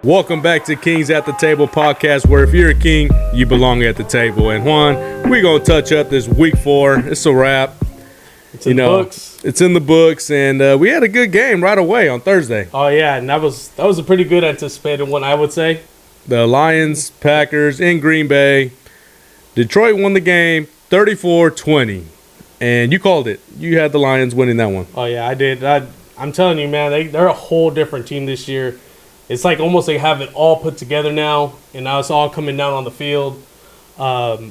Welcome back to Kings at the Table podcast, where if you're a king, you belong at the table. And Juan, we're going to touch up this week 4. It's a wrap. It's in the books. It's in the books, and we had a good game right away on Thursday. Oh, yeah, and that was a pretty good anticipated one, I would say. The Lions, Packers in Green Bay. Detroit won the game 34-20, and you called it. You had the Lions winning that one. Oh, yeah, I did. I'm telling you, man, they're a whole different team this year. It's like almost they have it all put together now, and now it's all coming down on the field. I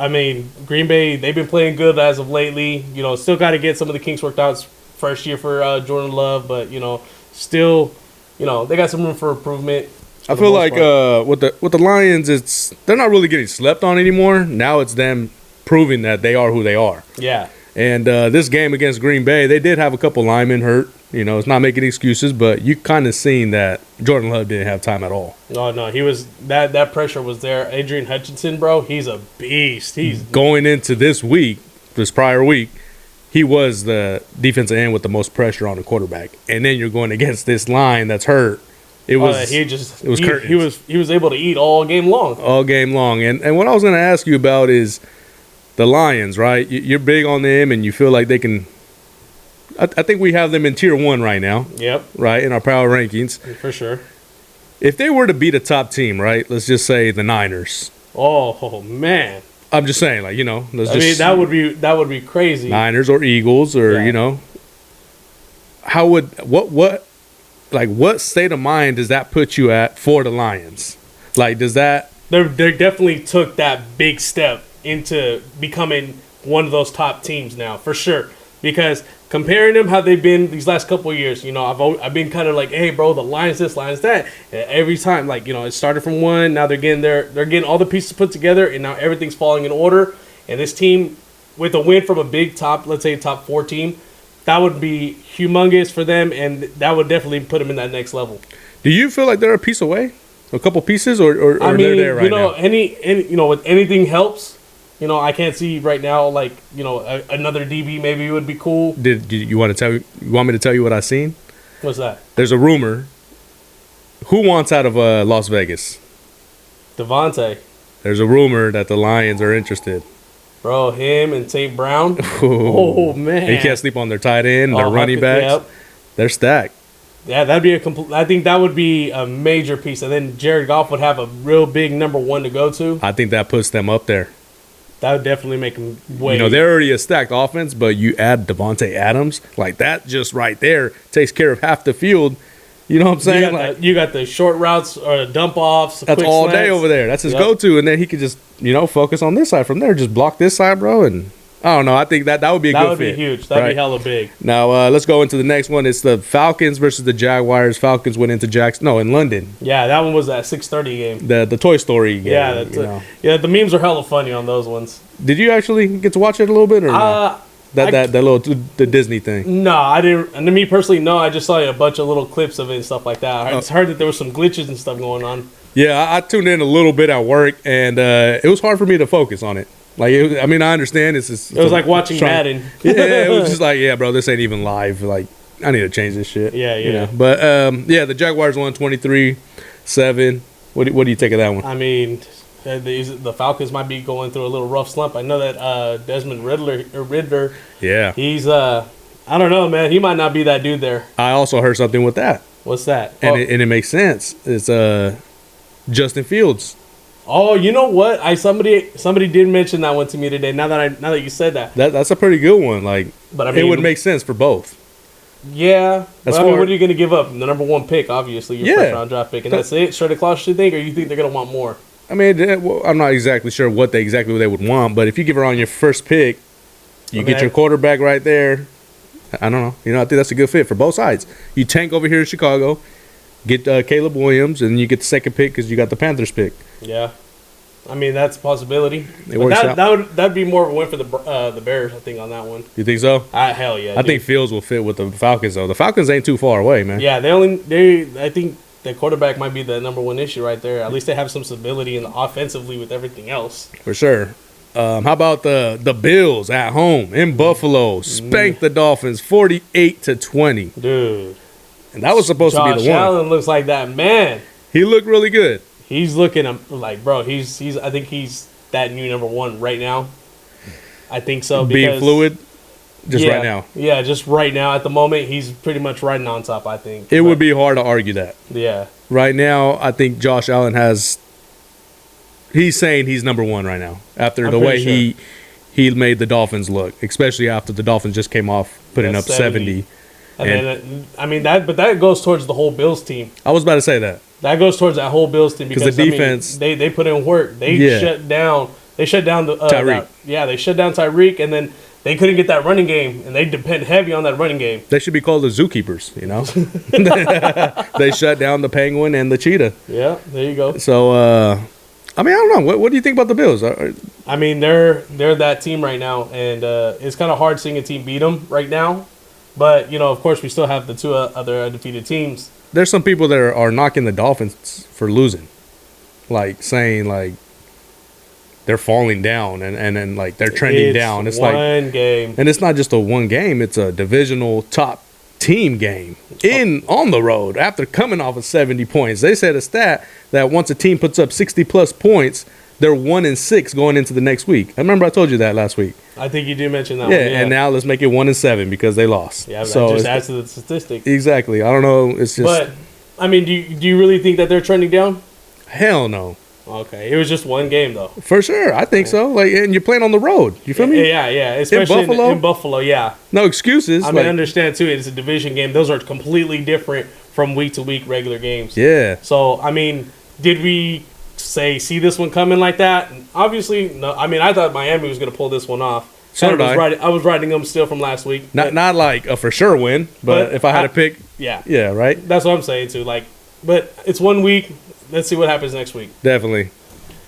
mean, Green Bay, they've been playing good as of lately. You know, still got to get some of the kinks worked out. It's first year for Jordan Love, but, you know, still, you know, they got some room for improvement. I feel like with the Lions, they're not really getting slept on anymore. Now it's them proving that they are who they are. Yeah. And this game against Green Bay, they did have a couple linemen hurt. You know, it's not making excuses, but you kind of seen that Jordan Love didn't have time at all. Oh, no, he was that pressure was there. Adrian Hutchinson, bro, he's a beast. He's going into this prior week, he was the defensive end with the most pressure on the quarterback. And then you're going against this line that's hurt. It was curtains. He was able to eat all game long. All game long. And what I was going to ask you about is the Lions, right? You're big on them, and you feel like they can. I think we have them in tier 1 right now. Yep. Right, in our power rankings. For sure. If they were to beat a top team, right, let's just say the Niners. Oh man. I'm just saying, like, you know. I mean, that would be crazy. Niners or Eagles or, you know. How would, what state of mind does that put you at for the Lions? Like, does that. They definitely took that big step into becoming one of those top teams now, for sure. Because comparing them how they've been these last couple of years, you know, I've been kind of like, hey, bro, the Lions this, Lions that. And every time, like, you know, it started from one. Now they're getting all the pieces put together, and now everything's falling in order. And this team, with a win from a big top, let's say top 4 team, that would be humongous for them, and that would definitely put them in that next level. Do you feel like they're a piece away, a couple pieces, or I mean, they're there right you know, now? any you know, with anything helps. You know, I can't see right now, like, you know, another DB maybe would be cool. Did you want me to tell you what I seen? What's that? There's a rumor. Who wants out of Las Vegas? Devontae. There's a rumor that the Lions are interested. Bro, him and St. Brown. Oh, man. You can't sleep on their tight end, their running backs. Yep. They're stacked. Yeah, that'd be I think that would be a major piece. And then Jared Goff would have a real big number 1 to go to. I think that puts them up there. That would definitely make them way. You know, they're already a stacked offense, but you add Devontae Adams, like that just right there takes care of half the field. You know what I'm saying? You got the short routes or the dump offs. That's all day over there. That's his go-to, and then he could just, you know, focus on this side from there. Just block this side, bro, and I don't know. I think that would be a good fit. That would be huge. That'd be hella big. Now, let's go into the next one. It's the Falcons versus the Jaguars. Falcons went into in London. Yeah, that one was that 6:30 game. The Toy Story game. Yeah, the memes are hella funny on those ones. Did you actually get to watch it a little bit, or no? The Disney thing? No, I didn't. And to me personally, no. I just saw a bunch of little clips of it and stuff like that. I just heard that there was some glitches and stuff going on. Yeah, I tuned in a little bit at work, and it was hard for me to focus on it. Like, I understand it was like watching Madden. Yeah, it was just like, yeah, bro, this ain't even live. Like, I need to change this shit. Yeah. You know? But the Jaguars won 23-7. What do you take of that one? I mean, the Falcons might be going through a little rough slump. I know that Desmond Ridder. Yeah. He's I don't know, man. He might not be that dude there. I also heard something with that. What's that? And it makes sense. It's Justin Fields. Oh, you know what? Somebody did mention that one to me today. Now that you said that, that's a pretty good one. Like, but I mean, it would make sense for both. Yeah, what are you going to give up? The number 1 pick, obviously, your first round draft pick, and that's it. Straight across, you think, or you think they're going to want more? I mean, I'm not exactly sure what they would want, but if you give her on your first pick, you get your quarterback right there. I don't know. You know, I think that's a good fit for both sides. You tank over here in Chicago, get Caleb Williams, and you get the second pick because you got the Panthers pick. Yeah, I mean that's a possibility. That'd be more of a win for the Bears, I think, on that one. You think so? Hell yeah. I think Fields will fit with the Falcons though. The Falcons ain't too far away, man. Yeah, I think the quarterback might be the number 1 issue right there. At least they have some stability offensively with everything else. For sure. How about the Bills at home in Buffalo? Spanked the Dolphins 48-20. Dude. And that was supposed to be the one. Josh Allen looks like that man. He looked really good. He's looking like, bro. He's. I think he's that new number one right now. I think so. Being fluid, just yeah, right now. Yeah, just right now. At the moment, he's pretty much riding on top. I think It would be hard to argue that. Yeah. Right now, I think Josh Allen has. He's saying he's number one right now after I'm the way pretty he made the Dolphins look, especially after the Dolphins just came off putting up 70. And then, I mean that goes towards the whole Bills team. I was about to say that. That goes towards that whole Bills team because the defense, they put in work. They shut down. They shut down the Tyreek. they shut down Tyreek, and then they couldn't get that running game, and they depend heavy on that running game. They should be called the zookeepers. You know, they shut down the penguin and the cheetah. Yeah, there you go. So, I mean, I don't know. What do you think about the Bills? I mean, they're that team right now, and it's kind of hard seeing a team beat them right now. But of course, we still have the two other undefeated teams. There's some people that are knocking the Dolphins for losing, like saying like they're falling down and like they're trending down. It's one like game, and it's not just a one game; it's a divisional top team game on the road after coming off of 70 points. They said a stat that once a team puts up 60 plus points, they're 1-6 going into the next week. I remember I told you that last week. I think you did mention that. Yeah, one, yeah. And now let's make it 1-7 because they lost. Yeah, so that just adds to the statistic. Exactly. I don't know. It's just. But I mean, do you really think that they're trending down? Hell no. Okay, it was just one game though. For sure, I think so. Like, and you're playing on the road. You feel me? Yeah, especially in Buffalo. Yeah. No excuses. I mean, I understand too. It's a division game. Those are completely different from week to week regular games. Yeah. So I mean, did we see this one coming like that? Obviously, no. I mean, I thought Miami was going to pull this one off. So did I. I was riding them still from last week. Not like a for sure win, but if I had to pick, yeah, right. That's what I'm saying too. Like, but it's 1 week. Let's see what happens next week. Definitely.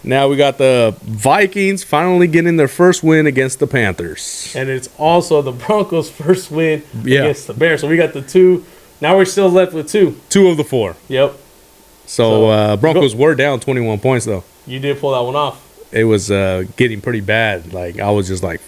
Now we got the Vikings finally getting their first win against the Panthers. And it's also the Broncos' first win against the Bears. So we got the two. Now we're still left with two. 2 of the 4. Yep. So Broncos were down 21 points, though. You did pull that one off. It was getting pretty bad. Like, I was just like,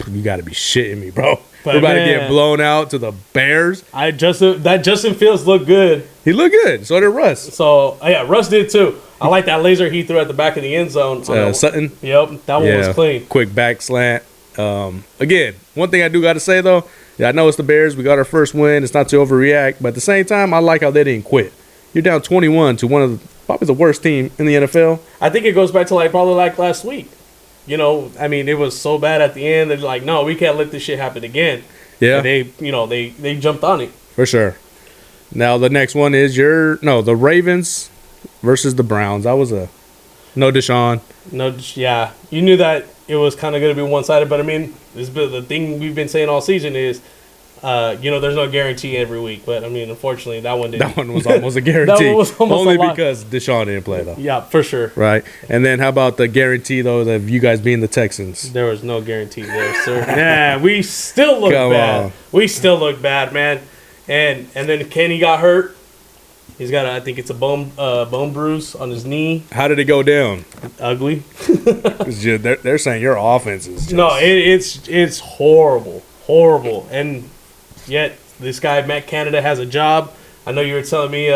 you got to be shitting me, bro. But we're about to get blown out to the Bears. That Justin Fields looked good. He looked good. So did Russ. So, yeah, Russ did too. I like that laser he threw at the back of the end zone. Sutton. Yep, that one was clean. Quick back slant. Again, one thing I do got to say, though, I know it's the Bears. We got our first win. It's not to overreact. But at the same time, I like how they didn't quit. You're down 21 to one of probably the worst team in the NFL. I think it goes back to probably last week. I mean, it was so bad at the end. They're like, no, we can't let this shit happen again. Yeah. And they jumped on it. For sure. Now, the next one is the Ravens versus the Browns. That was no Deshaun. No, yeah. You knew that it was kind of going to be one-sided, but I mean, the thing we've been saying all season is, there's no guarantee every week. But I mean, unfortunately, that one didn't. That one was almost a guarantee. That one was almost only because Deshaun didn't play, though. Yeah, for sure. Right. And then how about the guarantee, though, of you guys being the Texans? There was no guarantee there, sir. Yeah, we still look bad. On. We still look bad, man. And then Kenny got hurt. He's got I think it's a bone bruise on his knee. How did it go down? Ugly. They're saying your offense is just... No, it's horrible. And yet this guy Matt Canada has a job. I know you were telling me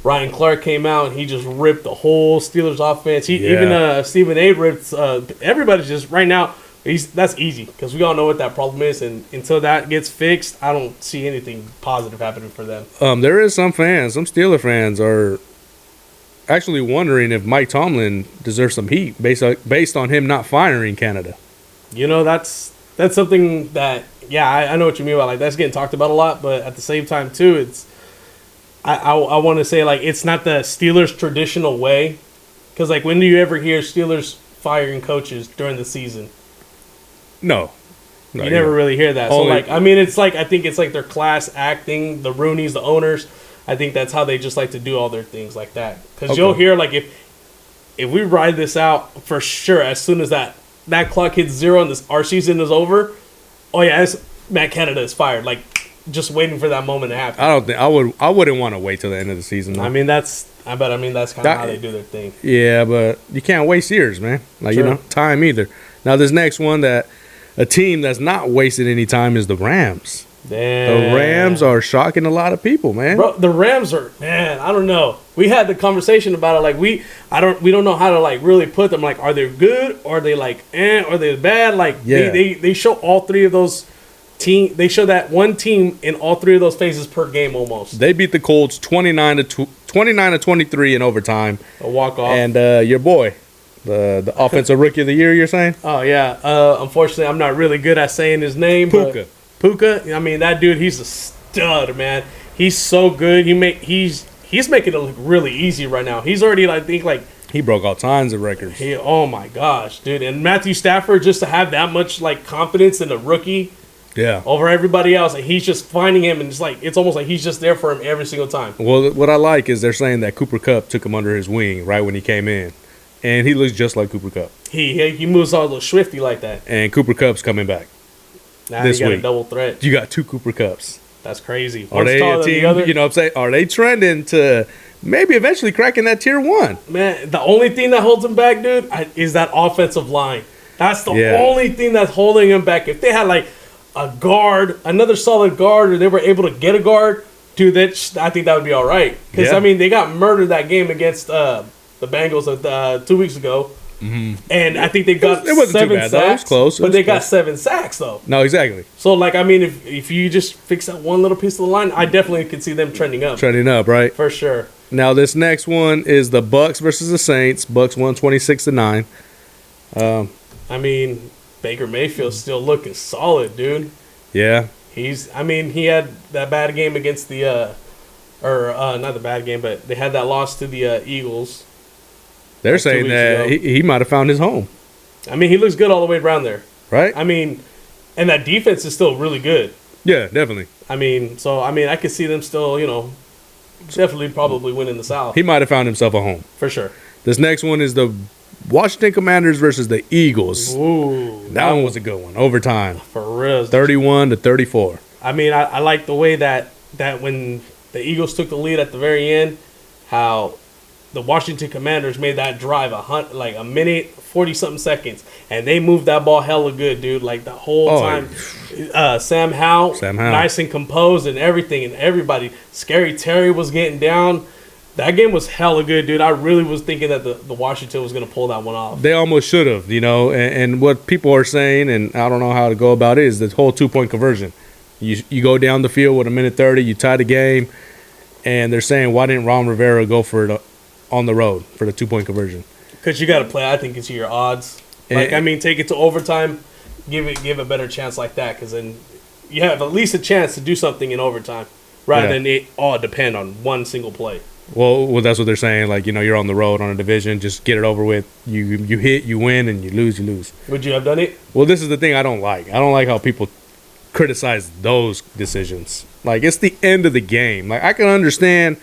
Ryan Clark came out and he just ripped the whole Steelers offense. Even Stephen A. ripped. Everybody's just right now. That's easy because we all know what that problem is, and until that gets fixed, I don't see anything positive happening for them. There is some Steeler fans are actually wondering if Mike Tomlin deserves some heat based on him not firing Canada. That's something that I know what you mean by that's getting talked about a lot, but at the same time too, it's I want to say it's not the Steelers' traditional way, because when do you ever hear Steelers firing coaches during the season? No, you never really hear that. So I think it's their class acting, the Rooneys, the owners. I think that's how they just like to do all their things like that. Because you'll hear if we ride this out for sure, as soon as that clock hits 0 and our season is over, Matt Canada is fired. Just waiting for that moment to happen. I don't think I wouldn't want to wait till the end of the season, though. I mean that's kind of how they do their thing. Yeah, but you can't waste years, man. Time either. Now this next one, that a team that's not wasting any time is the Rams. The Rams are shocking a lot of people, man. Bro, the Rams are, man, I don't know. We had the conversation about it. Like, we don't know how to, like, really put them. Like, are they good? Or are they, like, are they bad? Like, Yeah. they show all three of those team. They show that one team in all three of those phases per game almost. They beat the Colts 29 to 23 in overtime. A walk-off. And your boy, the offensive rookie of the year, you're saying? Oh, yeah. Unfortunately, I'm not really good at saying his name. Puka. Puka, I mean, that dude, he's a stud, man. He's so good. He's making it look really easy right now. He's already, I think, like, He broke all kinds of records. oh my gosh, dude. And Matthew Stafford, just to have that much, like, confidence in a rookie Yeah. over everybody else, like, he's just finding him, and it's almost like he's just there for him every single time. Well, what I like is they're saying that Cooper Kupp took him under his wing right when he came in. And he looks just like Cooper Kupp. He moves all a little swifty like that. And Cooper Kupp's coming back. Now This you got week. a double threat. You got two Cooper Kupps. That's crazy. Are One's they taller a than the team? other. You know what I'm saying? Are they trending to maybe eventually cracking that tier 1? Man, the only thing that holds him back, dude, is that offensive line. That's the Yeah. only thing that's holding him back. If they had, like, a guard, another solid guard, or they were able to get a guard, dude, I think that would be all right. Because, Yeah. I mean, they got murdered that game against the Bengals 2 weeks ago. Mm-hmm. And I think they got It wasn't too 7 bad, though. It was sacks. close. It But was they got close. 7 sacks, though. No, exactly. So, like, I mean, if you just fix that one little piece of the line, I definitely could see them trending up. Trending up, right? For sure. Now this next one is the Bucks versus the Saints. Bucks won 26-9. I mean, Baker Mayfield's still looking solid, dude. Yeah. He had that bad game against the, not the bad game, but they had that loss to the Eagles. They're Like 2 saying weeks that ago. he might have found his home, I mean, he looks good all the way around there. right? I mean, and that defense is still really good. Yeah, definitely. I mean, I could see them still, definitely probably winning the South. He might have found himself a home. For sure. This next one is the Washington Commanders versus the Eagles. Ooh. That one was a good one. Overtime. For real. 31-34. I mean, I like the way that when the Eagles took the lead at the very end, how the Washington Commanders made that drive a minute, 40-something seconds, and they moved that ball hella good, dude. Like, the whole time. Sam Howell, nice and composed and everything, and everybody. Scary Terry was getting down. That game was hella good, dude. I really was thinking that the Washington was going to pull that one off. They almost should have, and what people are saying, and I don't know how to go about it, is the whole 2-point conversion. You go down the field with a minute 30, you tie the game, and they're saying, why didn't Ron Rivera go for it on the road for the 2-point conversion? Because you got to play, I think, into your odds. Like, take it to overtime, give a better chance like that, because then you have at least a chance to do something in overtime, rather than it all depend on one single play. Well, that's what they're saying. Like, you're on the road on a division, just get it over with. You hit, you win, and you lose, you lose. Would you have done it? Well, this is the thing I don't like. I don't like how people criticize those decisions. Like, it's the end of the game. Like, I can understand.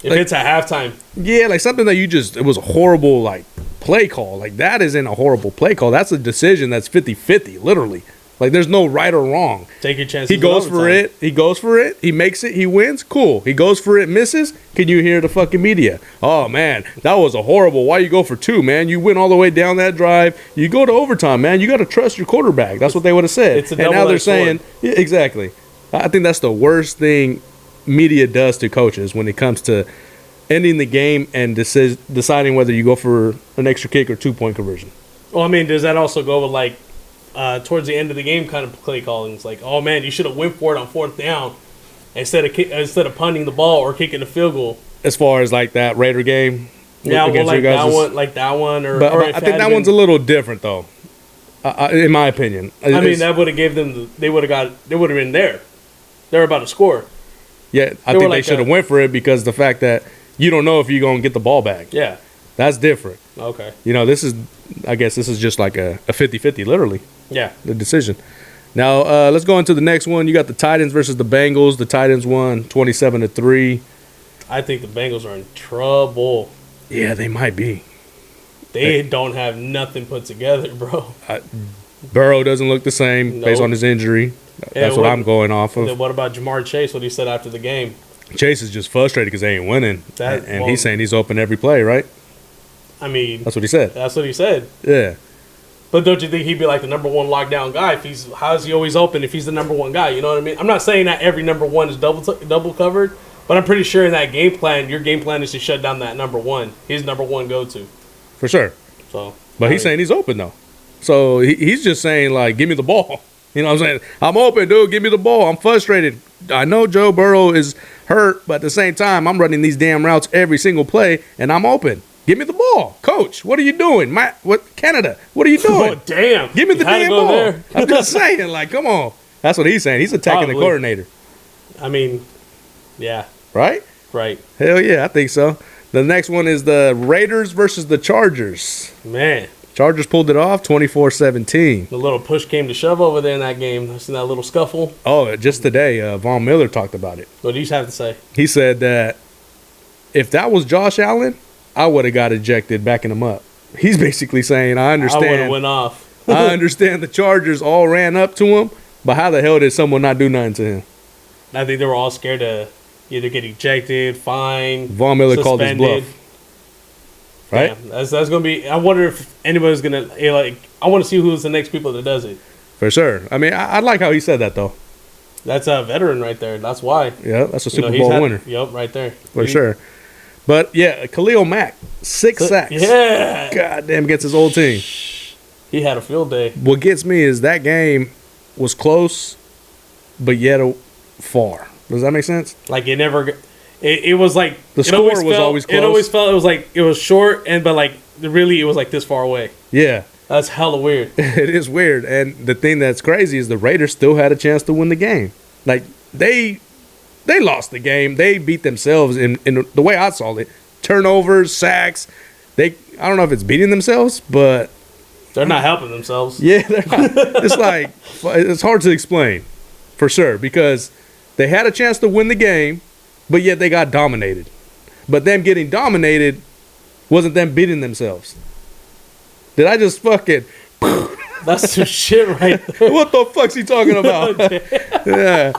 If it's at halftime. Yeah, like something that it was a horrible, like, play call. Like, that isn't a horrible play call. That's a decision that's 50-50, literally. Like, there's no right or wrong. Take your chances. He goes for it. He goes for it. He makes it. He wins. Cool. He goes for it. Misses. Can you hear the fucking media? Oh, man, that was a horrible. Why you go for 2, man? You went all the way down that drive. You go to overtime, man. You got to trust your quarterback. That's what they would have said. It's a and now they're double-edged saying, yeah, exactly. I think that's the worst thing media does to coaches when it comes to ending the game and deciding whether you go for an extra kick or 2-point conversion. Well, I mean, does that also go with, like, towards the end of the game kind of play calling? It's like, oh, man, you should have went for it on 4th down instead of punting the ball or kicking a field goal. As far as, like, that Raider game? Yeah, well, like that one. But I think that one's a little different, though, in my opinion. I mean, that would have gave them they would have been there. They were about to score. Yeah, I think they should have went for it because the fact that you don't know if you're going to get the ball back. Yeah. That's different. Okay. I guess this is just like a 50-50, literally. Yeah. The decision. Now, let's go into the next one. You got the Titans versus the Bengals. The Titans won 27-3. I think the Bengals are in trouble. Yeah, they might be. They don't have nothing put together, bro. Burrow doesn't look the same based on his injury. That's what I'm going off of. What about Jamar Chase, what he said after the game? Chase is just frustrated because they ain't winning. He's saying he's open every play, right? I mean, that's what he said. That's what he said. Yeah. But don't you think he'd be like the number one lockdown guy? How is he always open if he's the number one guy? You know what I mean? I'm not saying that every number one is double covered, but I'm pretty sure in that game plan, your game plan is to shut down that number one, his number one go to. For sure. So, but he's saying he's open though. So he's just saying like, give me the ball. You know what I'm saying? I'm open, dude. Give me the ball. I'm frustrated. I know Joe Burrow is hurt, but at the same time, I'm running these damn routes every single play, and I'm open. Give me the ball, coach. What are you doing, Matt? What Canada? What are you doing? Oh damn! Give me the damn ball. There. I'm just saying, like, come on. That's what he's saying. He's attacking the coordinator. I mean, yeah. Right? Right. Hell yeah, I think so. The next one is the Raiders versus the Chargers. Man. Chargers pulled it off 24-17. The little push came to shove over there in that game. I seen that little scuffle. Oh, just today, Von Miller talked about it. What do you have to say? He said that if that was Josh Allen, I would have got ejected backing him up. He's basically saying, I understand. I would have went off. I understand the Chargers all ran up to him, but how the hell did someone not do nothing to him? I think they were all scared to either get ejected, fined, Von Miller called his bluff. Right? Damn, that's gonna be. I wonder if anybody's gonna like. I want to see who's the next people that does it. For sure. I mean, I like how he said that though. That's a veteran right there. That's why. Yeah, that's a Super Bowl winner. Yep, right there. For sure. But yeah, Khalil Mack, 6 sacks. Yeah. Goddamn, against his old team. He had a field day. What gets me is that game was close, but yet far. Does that make sense? Like it never. It was like the score was always close. It always felt it was like it was short but like really it was like this far away. Yeah, that's hella weird. It is weird, and the thing that's crazy is the Raiders still had a chance to win the game. Like they lost the game. They beat themselves in the way I saw it. Turnovers, sacks. I don't know if it's beating themselves, but they're not helping themselves. Yeah, they're not. It's like it's hard to explain, for sure, because they had a chance to win the game. But yet they got dominated. But them getting dominated wasn't them beating themselves. Did I just fucking... That's some shit right there. What the fuck's he talking about? Yeah.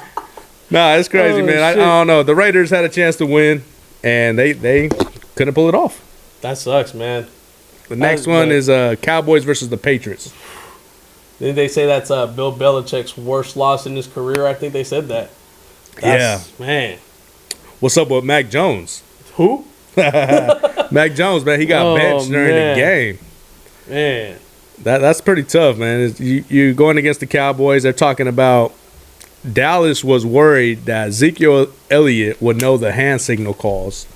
Nah, it's crazy, man. I don't know. The Raiders had a chance to win, and they couldn't pull it off. That sucks, man. The next one is Cowboys versus the Patriots. Didn't they say that's Bill Belichick's worst loss in his career? I think they said that. Yeah. Man. What's up with Mac Jones? Who? Mac Jones, man. He got benched during the game. Man. That's pretty tough, man. You going against the Cowboys. They're talking about Dallas was worried that Ezekiel Elliott would know the hand signal calls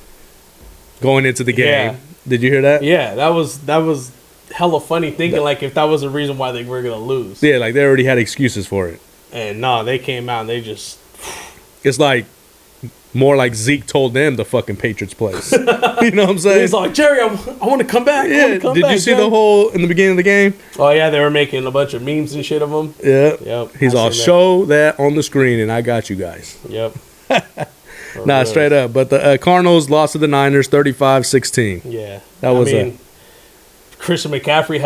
going into the game. Yeah. Did you hear that? Yeah, that was hella funny thinking like if that was the reason why they were going to lose. Yeah, like they already had excuses for it. And no, they came out and they just... It's like... More like Zeke told them the fucking Patriots place. You know what I'm saying? He's like, Jerry, I want to come back. Yeah. Did you see the whole in the beginning of the game? Oh yeah, they were making a bunch of memes and shit of him. Yeah. Yep. He's all show that on the screen, and I got you guys. Yep. Nah, straight up. But the Cardinals lost to the Niners 35-16. Yeah. That was Christian McCaffrey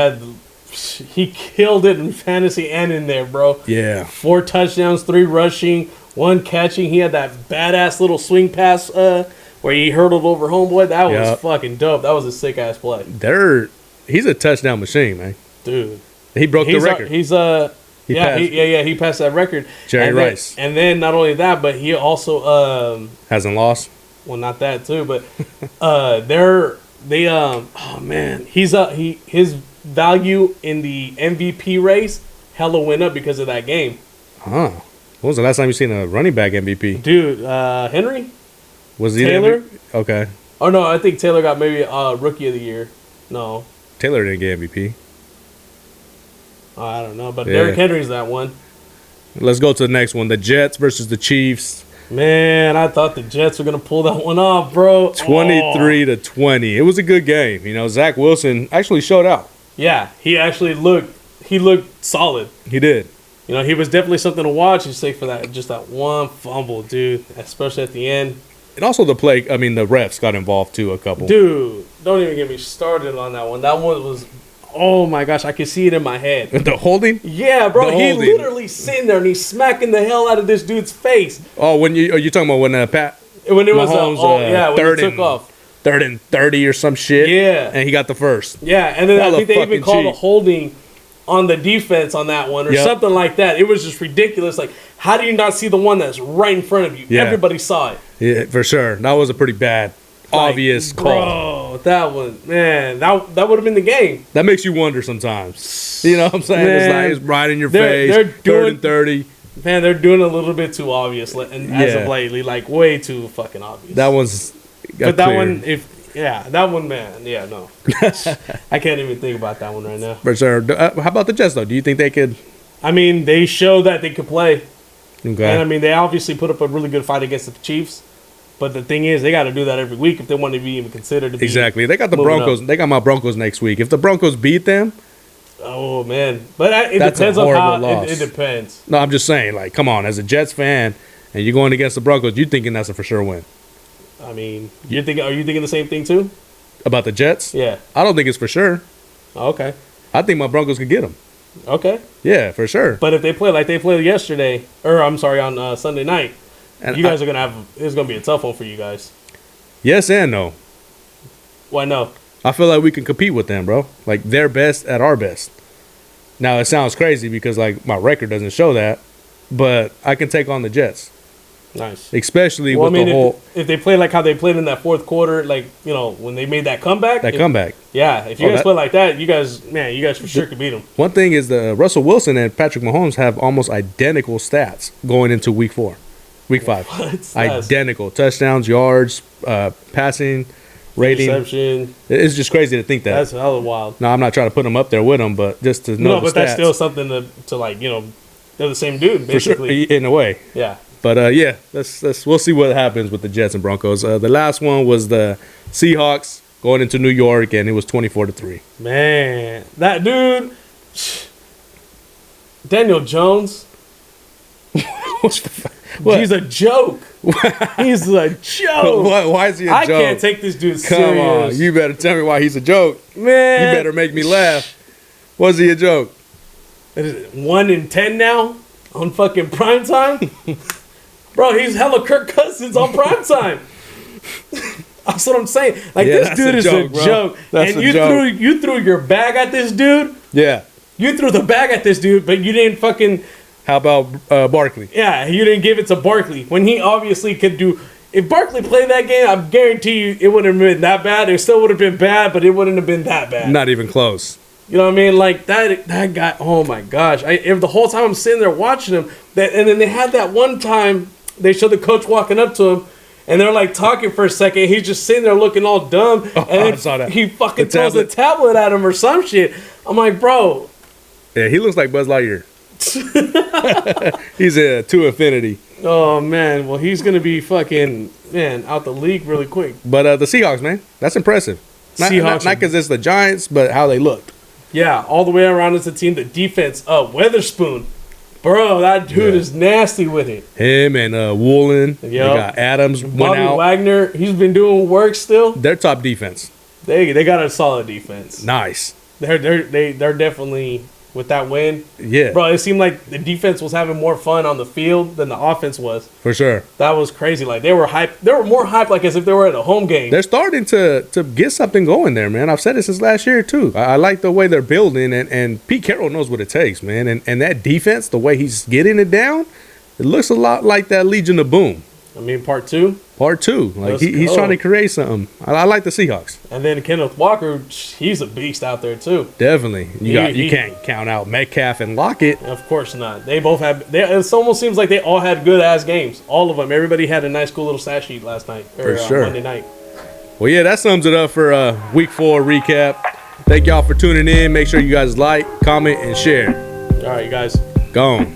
he killed it in fantasy and in there, bro. Yeah. 4 touchdowns, 3 rushing. 1 catching. He had that badass little swing pass where he hurdled over homeboy. That was fucking dope. That was a sick ass play. He's a touchdown machine, man. Dude. He broke the record. He passed that record. Jerry Rice. And then not only that, but he also hasn't lost. Well, not that too, but his value in the MVP race hella went up because of that game. Huh. When was the last time you seen a running back MVP? Dude, Henry? Was he Taylor? Okay. Oh, no, I think Taylor got maybe Rookie of the Year. No. Taylor didn't get MVP. I don't know, but Derrick Henry's that one. Let's go to the next one. The Jets versus the Chiefs. Man, I thought the Jets were going to pull that one off, bro. 23-20. It was a good game. You know, Zach Wilson actually showed out. Yeah, he actually looked solid. He did. You know, he was definitely something to watch, say for that one fumble, dude, especially at the end. And also the refs got involved too, a couple. Dude, don't even get me started on that one. That one was, oh my gosh, I can see it in my head. The holding? Yeah, bro, he literally sitting there and he's smacking the hell out of this dude's face. Oh, are you talking about when when it was Mahomes, when he took off. 3rd and 30 or some shit? Yeah. And he got the first. Yeah, and then I think they even called a holding on the defense on that one or Yep. something like that. It was just ridiculous. Like, how do you not see the one that's right in front of you? Yeah. Everybody saw it. Yeah, for sure. That was a pretty bad, Like, obvious call. Bro, that one, man, that would have been the game. That makes you wonder sometimes. You know what I'm saying? It's Man, like it's right in your they're face. Third doing- and 30. Man, they're doing it a little bit too obvious and as Yeah. of lately, like way too fucking obvious. That one's. but that one, that one, man, yeah, no, I can't even think about that one right now. For sure. How about the Jets though? Do you think they could? I mean, they showed that they could play, Okay. and I mean, they obviously put up a really good fight against the Chiefs. But the thing is, they got to do that every week if they want to be even considered to be. Exactly. They got the moving Broncos. up. They got my Broncos next week. If the Broncos beat them, Oh man, but it That's a depends on how. horrible loss. It depends. no, I'm just saying. Like, come on, as a Jets fan, and you're going against the Broncos, you thinking that's a for sure win. I mean, you think? Are you thinking the same thing too? About the Jets, Yeah. I don't think it's for sure. Okay. I think my Broncos could get them. Okay. Yeah, for sure. But if they play like they played yesterday, or I'm sorry, on Sunday night, And you guys are gonna have. It's gonna be a tough one for you guys. yes and no. Why no? I feel like we can compete with them, bro. Like they're best at our best. Now it sounds crazy because like my record doesn't show that, but I can take on the Jets, Nice. especially Well, I with mean, the whole if they play like how they played in that fourth quarter, like when they made that comeback. comeback. Yeah, if you Oh, guys that- play like that, you guys for sure could beat them. One thing is the Russell Wilson and Patrick Mahomes have almost identical stats going into week 5. That's Identical touchdowns, yards, passing, rating. interception. It's just crazy to think that. That's hella wild. No, I'm not trying to put them up there with them, but just to know No, the but stats. that's still something to like they're the same dude for sure, basically. in a way. Yeah. But yeah, let's we'll see what happens with the Jets and Broncos. The last one was the Seahawks going into New York, and it was 24-3. Man, that dude, Daniel Jones, What? he's a joke. He's a joke. Why is he a I joke? can't take this dude Come serious. on, you better tell me why he's a joke. Man, You better make me laugh. Was he a joke? 1 in 10 now on fucking primetime? Bro, he's hella Kirk Cousins on primetime. That's what I'm saying. Like, Yeah, this that's dude a is joke, a bro. joke. That's And a joke. you threw your bag at this dude. Yeah. You threw the bag at this dude, but you didn't fucking How about Barkley? yeah, you didn't give it to Barkley when he obviously could do. If Barkley played that game, I guarantee you it wouldn't have been that bad. It still would have been bad, but it wouldn't have been that bad. Not even close. You know what I mean? Like that guy. Oh my gosh! If the whole time I'm sitting there watching him, and then they had that one time they showed the coach walking up to him, and they're like talking for a second. He's just sitting there looking all dumb, Oh, and I then saw that. he fucking The throws a tablet at him or some shit. I'm like, bro, Yeah, he looks like Buzz Lightyear. He's a to infinity. oh man. Well, he's gonna be fucking out the league really quick. But the Seahawks, man, that's impressive. Not Seahawks are- because it's the Giants, but how they looked. Yeah, all the way around as a team. The defense, Weatherspoon, bro, that dude Yeah. is nasty with it. Him and Woolen. They Yep. got Adams went Bobby out. Wagner, he's been doing work still. Their top defense. They got a solid defense. Nice. They're definitely with that win, Yeah, bro. It seemed like the defense was having more fun on the field than the offense was. for sure. That was crazy. Like they were hyped. They were more hyped, like as if they were at a home game. They're starting to get something going there, man. I've said it since last year, too. I like the way they're building, and Pete Carroll knows what it takes, man. And that defense, the way he's getting it down, it looks a lot like that Legion of Boom. I mean, part 2, Part 2. Like Let's he's go. trying to create something. I like the Seahawks. and then Kenneth Walker, he's a beast out there too. Definitely. You He- can't count out Metcalf and Lockett. Of course not. They both had. It almost seems like they all had good ass games. All of them. Everybody had a nice, cool little stat sheet last night or For sure. Monday night. Well, yeah, that sums it up for week 4 recap. Thank y'all for tuning in. Make sure you guys like, comment, and share. All right, you guys. Gone.